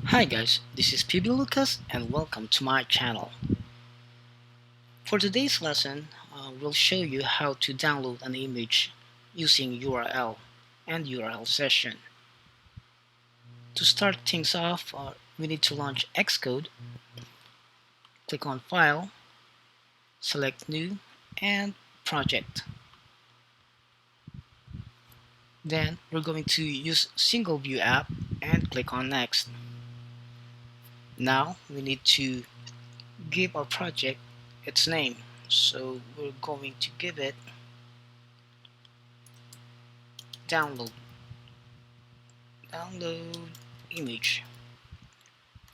Hi guys, this is PB Lucas and welcome to my channel. For today's lesson, we'll show you how to download an image using URL and URL session. To start things off, we need to launch Xcode, click on File, select New and Project. Then we're going to use Single View app and click on Next. Now we need to give our project its name, so we're going to give it download image.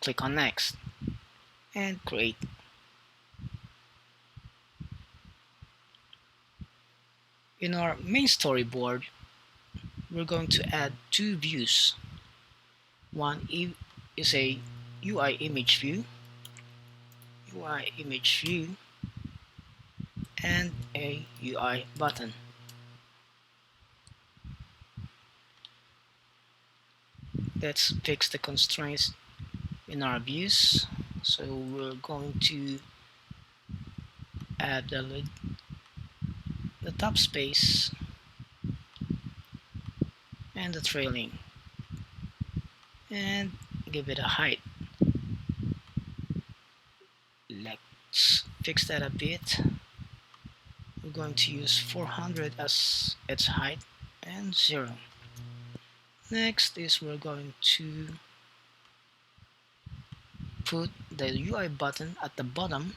Click on Next and create. In our main storyboard, we're going to add two views. One is a UI image view, and a UI button. Let's fix the constraints in our views. So we're going to add the top space and the trailing and give it a height. Let's fix that a bit. We're going to use 400 as its height and 0. Next is we're going to put the UI button at the bottom,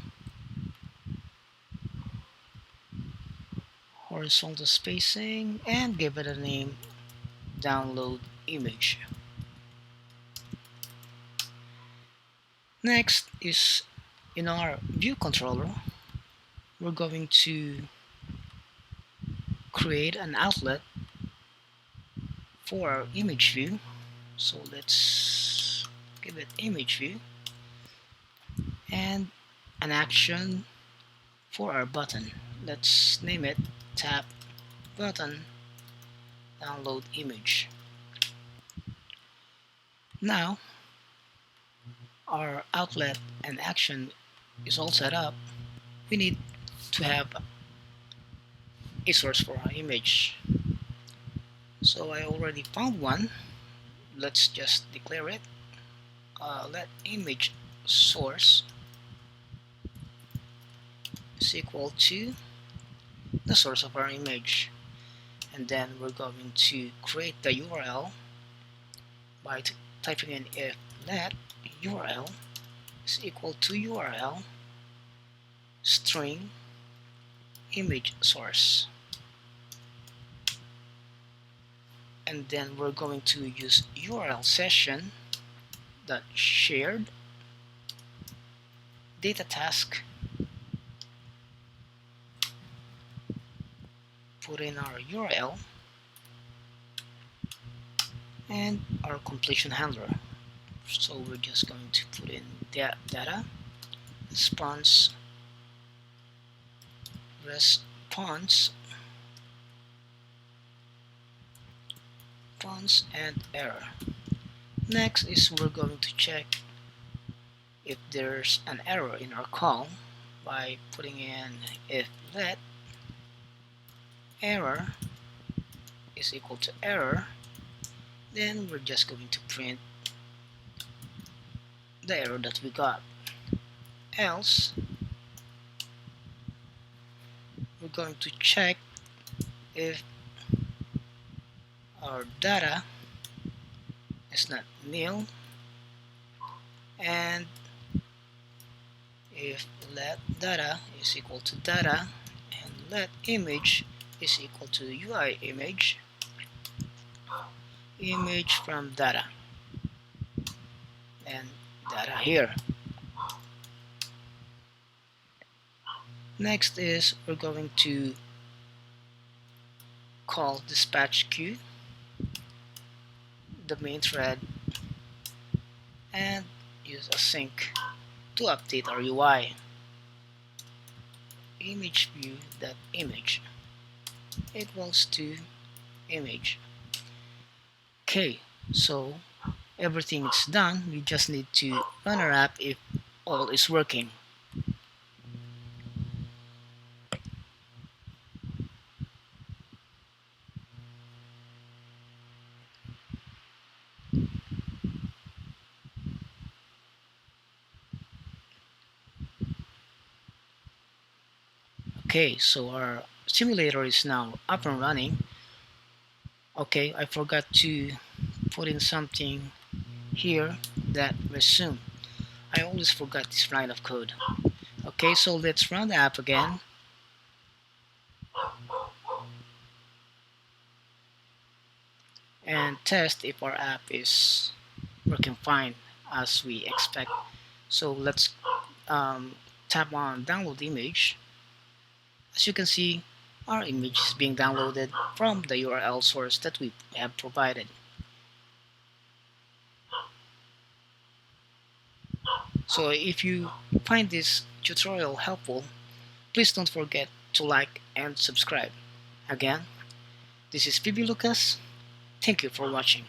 horizontal spacing, and give it a name, download image. Next is in our view controller, we're going to create an outlet for our image view. So let's give it image view and an action for our button. Let's name it tap button download image. Now our outlet and action is all set up. We need to have a source for our image. So I already found one. Let's just declare it. Let image source is equal to the source of our image, and then we're going to create the URL by typing in if let URL is equal to URL string image source, and then we're going to use URL session that shared data task, put in our URL and our completion handler. So we're just going to put in data response and error. Next is we're going to check if there's an error in our call by putting in if let error is equal to error. Then we're just going to print the error that we got. Else we're going to check if our data is not nil, and if let data is equal to data and let image is equal to UI image from data and data here. Next is we're going to call dispatch queue, the main thread, and use async to update our UI. Image view that image equals to image. Okay, so everything is done, we just need to run our app if all is working. Okay, so our simulator is now up and running. Okay, I forgot to put in something here that resume. I always forgot this line of code. Okay, so let's run the app again and test if our app is working fine as we expect. So let's um, tap on download image. As you can see, our image is being downloaded from the URL source that we have provided. So if you find this tutorial helpful, please don't forget to like and subscribe. Again, this is Phoebe Lucas. Thank you for watching.